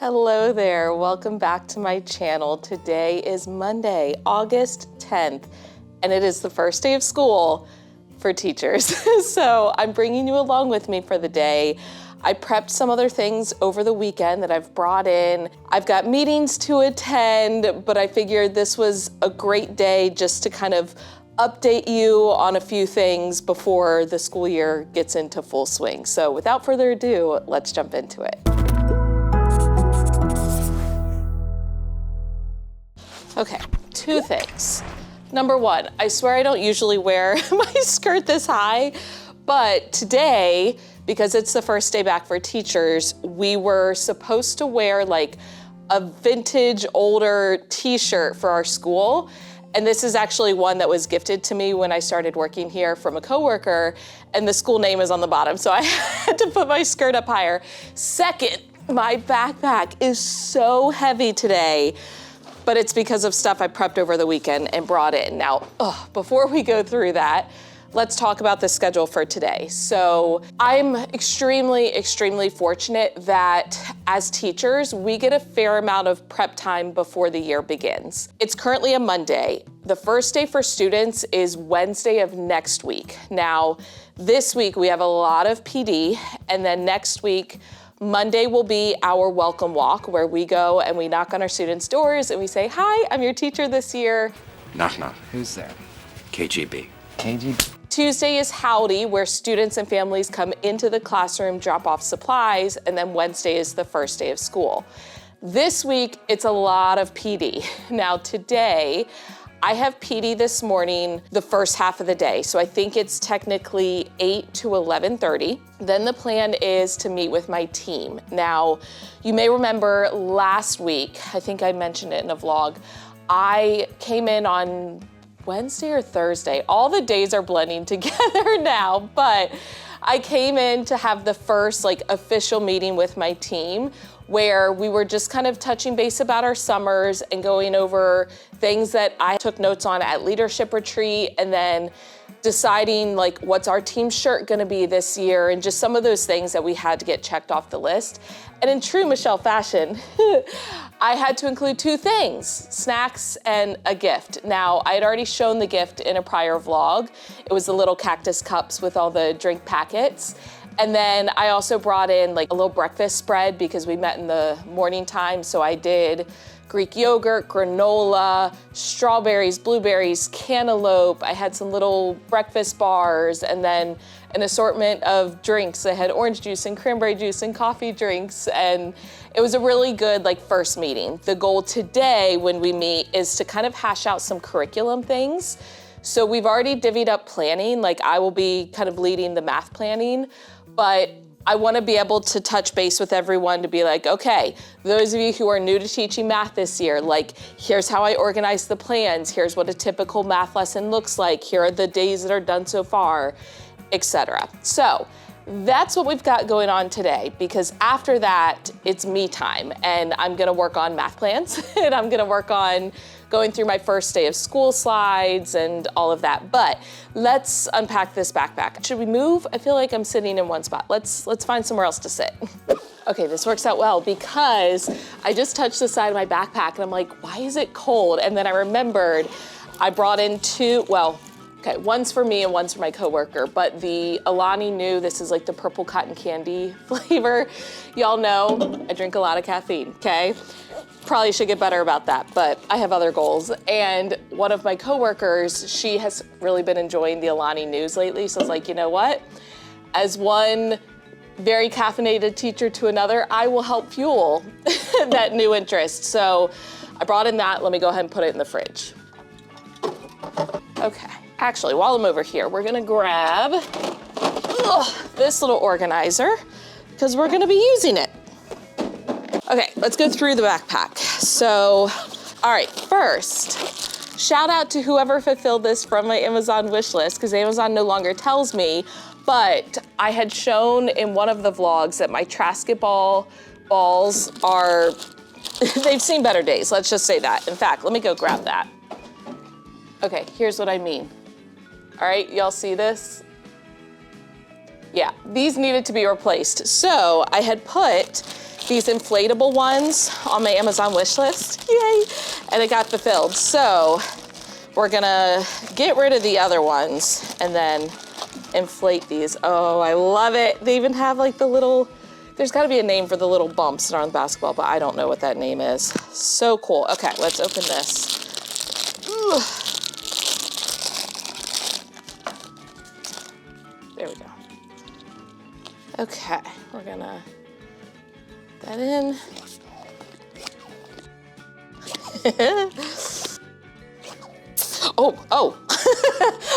Hello there, welcome back to my channel. Today is Monday, August 10th, and it is the first day of school for teachers. So I'm bringing you along with me for the day. I prepped some other things over the weekend that I've brought in. I've got meetings to attend, but I figured this was a great day just to kind of update you on a few things before the school year gets into full swing. So without further ado, let's jump into it. Okay, two things. Number one, I swear I don't usually wear my skirt this high, but today, because it's the first day back for teachers, we were supposed to wear like a vintage older t-shirt for our school. And this is actually one that was gifted to me when I started working here from a coworker, and the school name is on the bottom, so I had to put my skirt up higher. Second, my backpack is so heavy today, but it's because of stuff I prepped over the weekend and brought in. Now, before we go through that, let's talk about the schedule for today. So I'm extremely fortunate that as teachers, we get a fair amount of prep time before the year begins. It's currently a Monday. The first day for students is Wednesday of next week. Now, this week we have a lot of PD, and then next week, Monday will be our welcome walk, where we go and we knock on our students' doors and we say, "Hi, I'm your teacher this year." Knock, knock. Who's there? KGB. KGB. Tuesday is Howdy, where students and families come into the classroom, drop off supplies, and then Wednesday is the first day of school. This week, it's a lot of PD. Now today, I have PD this morning, the first half of the day. So I think it's technically 8 to 11:30. Then the plan is to meet with my team. Now, you may remember last week, I think I mentioned it in a vlog, I came in on Wednesday or Thursday. All the days are blending together now, but I came in to have the first official meeting with my team, where we were just kind of touching base about our summers and going over things that I took notes on at leadership retreat, and then deciding what's our team shirt gonna be this year, and just some of those things that we had to get checked off the list. And in true Michelle fashion, I had to include two things: snacks and a gift. Now, I had already shown the gift in a prior vlog. It was the little cactus cups with all the drink packets. And then I also brought in a little breakfast spread because we met in the morning time. So I did Greek yogurt, granola, strawberries, blueberries, cantaloupe. I had some little breakfast bars, and then an assortment of drinks. I had orange juice and cranberry juice and coffee drinks. And it was a really good first meeting. The goal today when we meet is to kind of hash out some curriculum things. So we've already divvied up planning. I will be kind of leading the math planning, but I want to be able to touch base with everyone to be okay, those of you who are new to teaching math this year, here's how I organize the plans, here's what a typical math lesson looks like, here are the days that are done so far, etc. So that's what we've got going on today, because after that, it's me time, and I'm gonna work on math plans, and I'm gonna work on going through my first day of school slides and all of that. But let's unpack this backpack. Should we move? I feel like I'm sitting in one spot. Let's find somewhere else to sit. Okay, this works out well because I just touched the side of my backpack and I'm like, why is it cold? And then I remembered I brought in one's for me and one's for my coworker, but the Alani Nu, this is the purple cotton candy flavor. Y'all know I drink a lot of caffeine, okay? Probably should get better about that, but I have other goals. And one of my coworkers, she has really been enjoying the Alani Nus lately, so I was like, you know what? As one very caffeinated teacher to another, I will help fuel that new interest. So I brought in that. Let me go ahead and put it in the fridge. Okay. Actually, while I'm over here, we're gonna grab this little organizer because we're gonna be using it. Okay, let's go through the backpack. So, all right, first, shout out to whoever fulfilled this from my Amazon wish list, because Amazon no longer tells me, but I had shown in one of the vlogs that my Trasket balls are, they've seen better days, let's just say that. In fact, let me go grab that. Okay, here's what I mean. All right, y'all see this? Yeah, these needed to be replaced. So I had put these inflatable ones on my Amazon wish list, yay, and it got fulfilled. So we're gonna get rid of the other ones and then inflate these. Oh, I love it. They even have like the little, there's gotta be a name for the little bumps that are on the basketball, but I don't know what that name is. So cool. Okay, let's open this. Ugh. There we go. Okay, we're gonna put that in. Oh,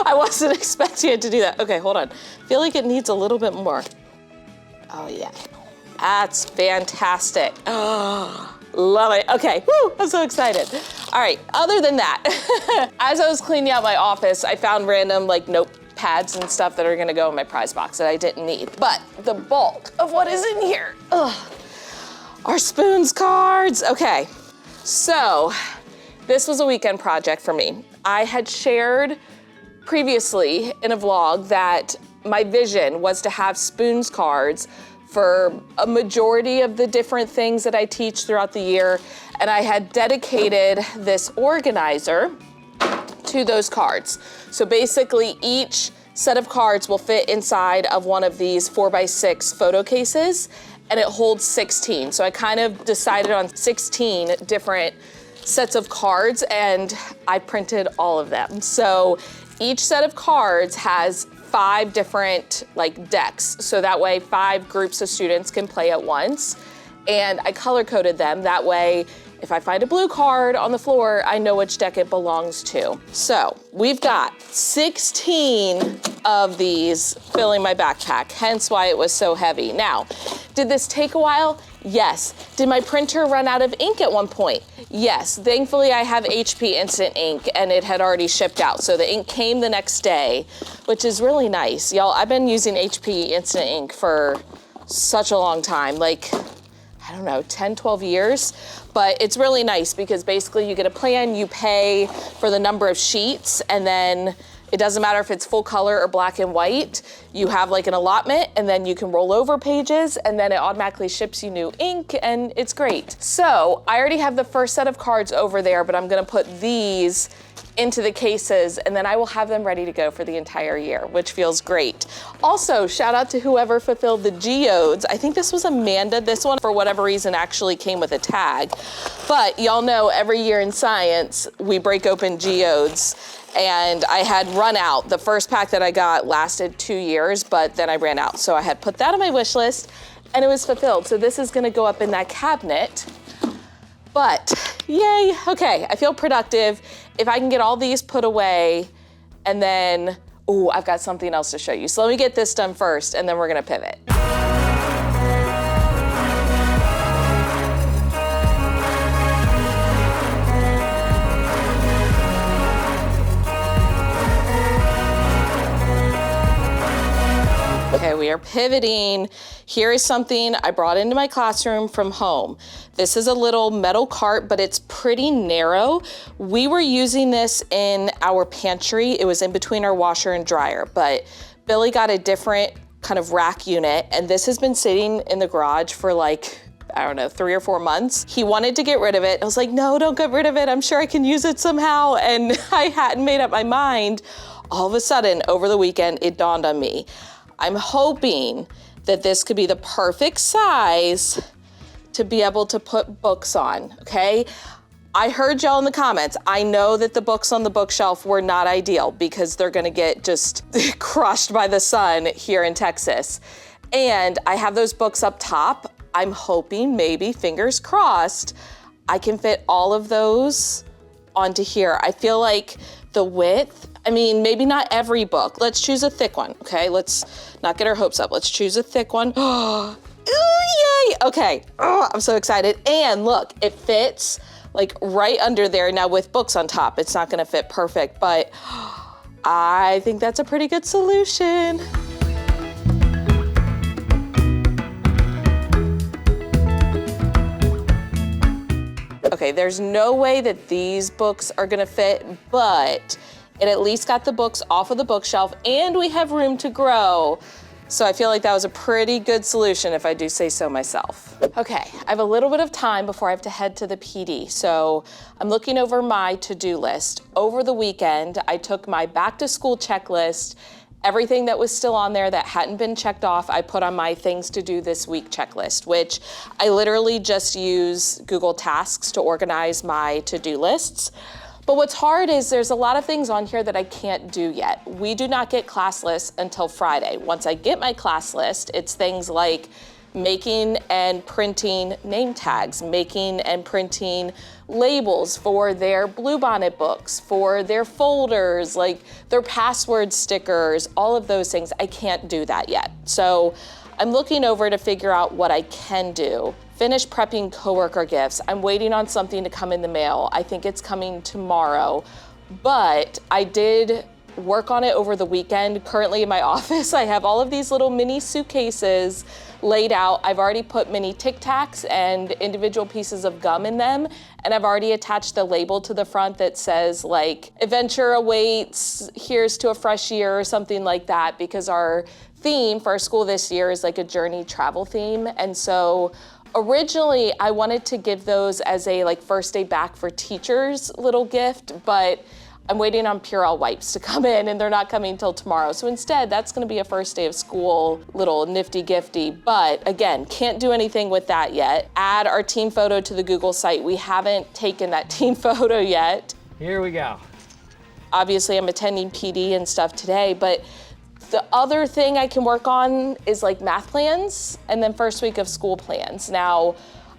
I wasn't expecting it to do that. Okay, hold on. I feel like it needs a little bit more. Oh yeah, that's fantastic. Oh, love it. Okay, woo, I'm so excited. All right, other than that, as I was cleaning out my office, I found random like notepads and stuff that are gonna go in my prize box that I didn't need. But the bulk of what is in here are spoons cards. Okay, so this was a weekend project for me. I had shared previously in a vlog that my vision was to have spoons cards for a majority of the different things that I teach throughout the year, and I had dedicated this organizer to those cards. So basically each set of cards will fit inside of one of these 4x6 photo cases, and it holds 16. So I kind of decided on 16 different sets of cards, and I printed all of them. So each set of cards has 5 different like decks. So that way 5 groups of students can play at once. And I color coded them. That way, if I find a blue card on the floor, I know which deck it belongs to. So we've got 16 of these filling my backpack, hence why it was so heavy. Now, did this take a while? Yes. Did my printer run out of ink at one point? Yes. Thankfully, I have HP Instant Ink and it had already shipped out. So the ink came the next day, which is really nice. Y'all, I've been using HP Instant Ink for such a long time, like, I don't know, 10, 12 years. But it's really nice because basically you get a plan, you pay for the number of sheets, and then it doesn't matter if it's full color or black and white. You have like an allotment, and then you can roll over pages, and then it automatically ships you new ink, and it's great. So I already have the first set of cards over there, but I'm gonna put these into the cases, and then I will have them ready to go for the entire year, which feels great. Also, shout out to whoever fulfilled the geodes. I think this was Amanda. This one, for whatever reason, actually came with a tag. But y'all know every year in science, we break open geodes, and I had run out. The first pack that I got lasted 2 years, but then I ran out. So I had put that on my wish list, and it was fulfilled. So this is gonna go up in that cabinet. But yay, okay, I feel productive. If I can get all these put away, and then, ooh, I've got something else to show you. So let me get this done first, and then we're gonna pivot. Okay, we are pivoting. Here is something I brought into my classroom from home. This is a little metal cart, but it's pretty narrow. We were using this in our pantry. It was in between our washer and dryer, but Billy got a different kind of rack unit, and this has been sitting in the garage for like, I don't know, 3 or 4 months. He wanted to get rid of it. I was like, no, don't get rid of it. I'm sure I can use it somehow. And I hadn't made up my mind. All of a sudden, over the weekend, it dawned on me. I'm hoping that this could be the perfect size to be able to put books on, okay? I heard y'all in the comments. I know that the books on the bookshelf were not ideal because they're gonna get just crushed by the sun here in Texas. And I have those books up top. I'm hoping, maybe, fingers crossed, I can fit all of those onto here. I feel like the width, I mean, maybe not every book. Let's choose a thick one, okay? Let's not get our hopes up. Let's choose a thick one. Oh, yay, okay. Oh, I'm so excited. And look, it fits like right under there. Now with books on top, it's not gonna fit perfect, but I think that's a pretty good solution. Okay, there's no way that these books are gonna fit, but it at least got the books off of the bookshelf, and we have room to grow. So I feel like that was a pretty good solution if I do say so myself. Okay, I have a little bit of time before I have to head to the PD. So I'm looking over my to-do list. Over the weekend, I took my back to school checklist. Everything that was still on there that hadn't been checked off, I put on my things to do this week checklist, which I literally just use Google Tasks to organize my to-do lists. But what's hard is there's a lot of things on here that I can't do yet. We do not get class lists until Friday. Once I get my class list, it's things like making and printing name tags, making and printing labels for their Bluebonnet books, for their folders, like their password stickers, all of those things. I can't do that yet. So I'm looking over to figure out what I can do. Finish prepping coworker gifts. I'm waiting on something to come in the mail. I think it's coming tomorrow, but I did work on it over the weekend. Currently in my office, I have all of these little mini suitcases laid out. I've already put mini Tic Tacs and individual pieces of gum in them, and I've already attached the label to the front that says like, adventure awaits, here's to a fresh year, or something like that, because our theme for our school this year is like a journey travel theme. And so originally I wanted to give those as a like first day back for teachers little gift, but I'm waiting on Purell wipes to come in and they're not coming till tomorrow. So instead, that's gonna be a first day of school little nifty gifty. But again, can't do anything with that yet. Add our team photo to the Google site. We haven't taken that team photo yet. Here we go. Obviously, I'm attending PD and stuff today, but the other thing I can work on is like math plans and then first week of school plans. Now,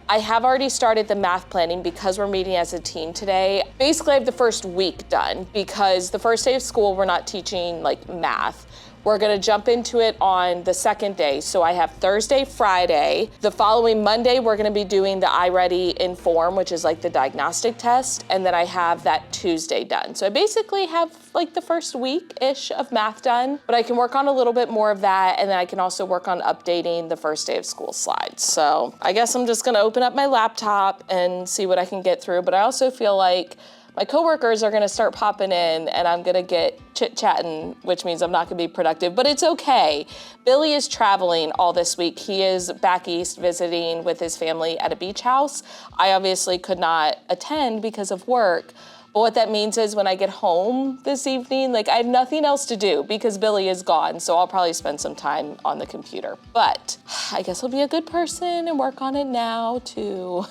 I have already started the math planning because we're meeting as a team today. Basically, I have the first week done because the first day of school, we're not teaching like math. We're gonna jump into it on the second day. So I have Thursday, Friday. The following Monday, we're gonna be doing the iReady Inform, which is like the diagnostic test. And then I have that Tuesday done. So I basically have like the first week-ish of math done, but I can work on a little bit more of that. And then I can also work on updating the first day of school slides. So I guess I'm just gonna open up my laptop and see what I can get through. But I also feel like my coworkers are gonna start popping in and I'm gonna get chit-chatting, which means I'm not gonna be productive, but it's okay. Billy is traveling all this week. He is back east visiting with his family at a beach house. I obviously could not attend because of work, but what that means is when I get home this evening, like I have nothing else to do because Billy is gone, so I'll probably spend some time on the computer. But I guess I'll be a good person and work on it now too.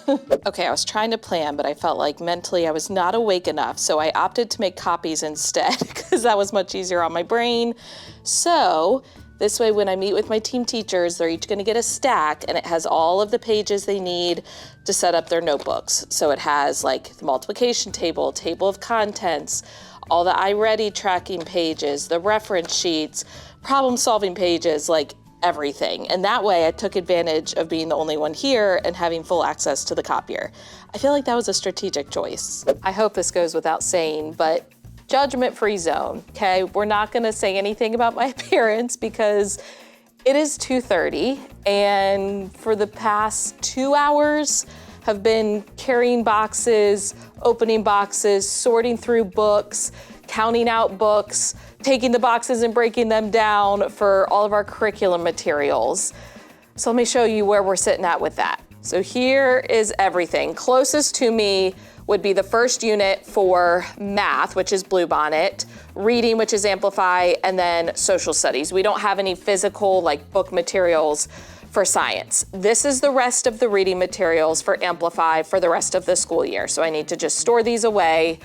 Okay, I was trying to plan, but I felt like mentally I was not awake enough, so I opted to make copies instead because that was much easier on my brain. So this way, when I meet with my team teachers, they're each gonna get a stack and it has all of the pages they need to set up their notebooks. So it has like the multiplication table, table of contents, all the iReady tracking pages, the reference sheets, problem solving pages, like everything. And that way I took advantage of being the only one here and having full access to the copier. I feel like that was a strategic choice. I hope this goes without saying, but judgment-free zone, okay? We're not gonna say anything about my appearance because it is 2:30 and for the past 2 hours have been carrying boxes, opening boxes, sorting through books, counting out books, taking the boxes and breaking them down for all of our curriculum materials. So let me show you where we're sitting at with that. So here is everything. Closest to me would be the first unit for math, which is Bluebonnet, reading, which is Amplify, and then social studies. We don't have any physical like book materials for science. This is the rest of the reading materials for Amplify for the rest of the school year. So I need to just store these away.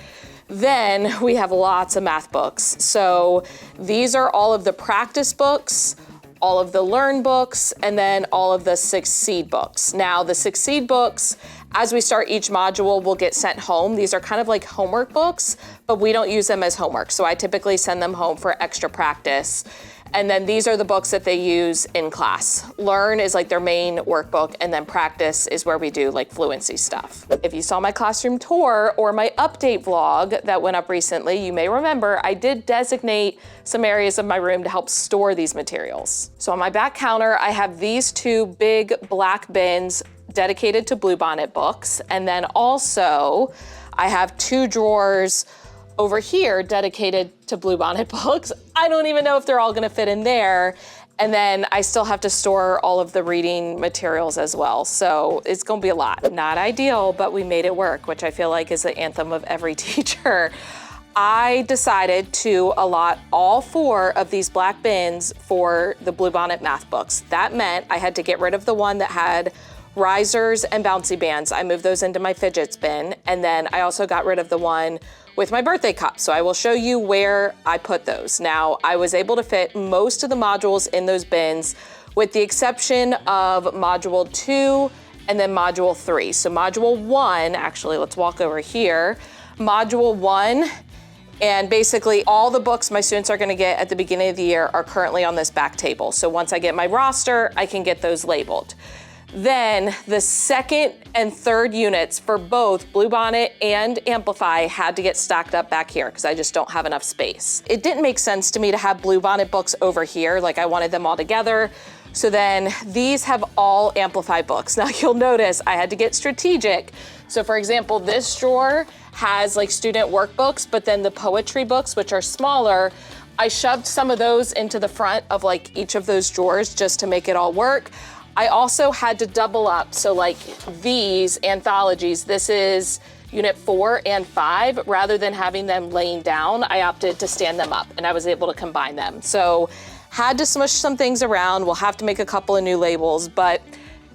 Then we have lots of math books. So these are all of the practice books, all of the learn books, and then all of the Succeed books. Now the Succeed books, as we start each module, will get sent home. These are kind of like homework books, but we don't use them as homework. So I typically send them home for extra practice. And then these are the books that they use in class. Learn is like their main workbook, and then practice is where we do like fluency stuff. If you saw my classroom tour or my update vlog that went up recently, you may remember I did designate some areas of my room to help store these materials. So on my back counter, I have these two big black bins dedicated to Bluebonnet books. And then also I have 2 drawers over here dedicated to Bluebonnet books. I don't even know if they're all gonna fit in there. And then I still have to store all of the reading materials as well. So it's gonna be a lot. Not ideal, but we made it work, which I feel like is the anthem of every teacher. I decided to allot all 4 of these black bins for the Bluebonnet math books. That meant I had to get rid of the one that had risers and bouncy bands. I moved those into my fidgets bin. And then I also got rid of the one with my birthday cup. So I will show you where I put those. Now, I was able to fit most of the modules in those bins with the exception of module 2 and then module 3. So module 1, actually, let's walk over here. Module 1, and basically all the books my students are gonna get at the beginning of the year are currently on this back table. So once I get my roster, I can get those labeled. Then the second and third units for both Bluebonnet and Amplify had to get stacked up back here because I just don't have enough space. It didn't make sense to me to have Bluebonnet books over here, like I wanted them all together. So then these have all Amplify books. Now you'll notice I had to get strategic. So for example, this drawer has like student workbooks, but then the poetry books, which are smaller, I shoved some of those into the front of like each of those drawers just to make it all work. I also had to double up. So like these anthologies, this is unit 4 and 5, rather than having them laying down, I opted to stand them up and I was able to combine them. So had to smush some things around. We'll have to make a couple of new labels, but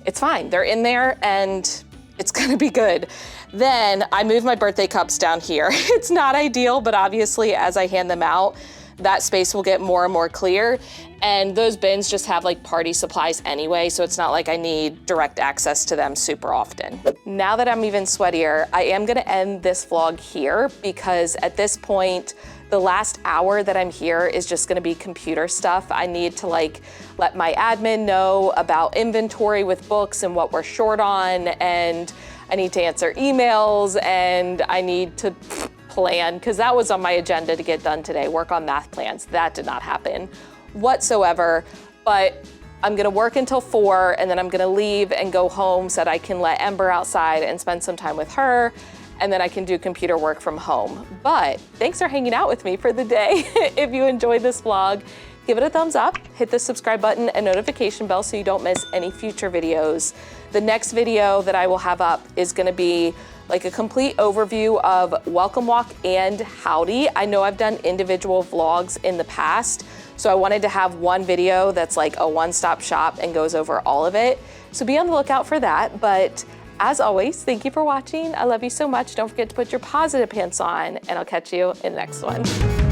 it's fine. They're in there and it's gonna be good. Then I moved my birthday cups down here. It's not ideal, but obviously as I hand them out, that space will get more and more clear. And those bins just have like party supplies anyway, so it's not like I need direct access to them super often. Now that I'm even sweatier, I am gonna end this vlog here because at this point, the last hour that I'm here is just gonna be computer stuff. I need to like let my admin know about inventory with books and what we're short on, and I need to answer emails, and I need to plan, because that was on my agenda to get done today, work on math plans. That did not happen whatsoever, but I'm gonna work until 4 and then I'm gonna leave and go home so that I can let Ember outside and spend some time with her, and then I can do computer work from home. But thanks for hanging out with me for the day. If you enjoyed this vlog, give it a thumbs up, hit the subscribe button and notification bell so you don't miss any future videos. The next video that I will have up is gonna be like a complete overview of Welcome Walk and Howdy. I know I've done individual vlogs in the past, so I wanted to have one video that's like a one-stop shop and goes over all of it. So be on the lookout for that. But as always, thank you for watching. I love you so much. Don't forget to put your positive pants on, and I'll catch you in the next one.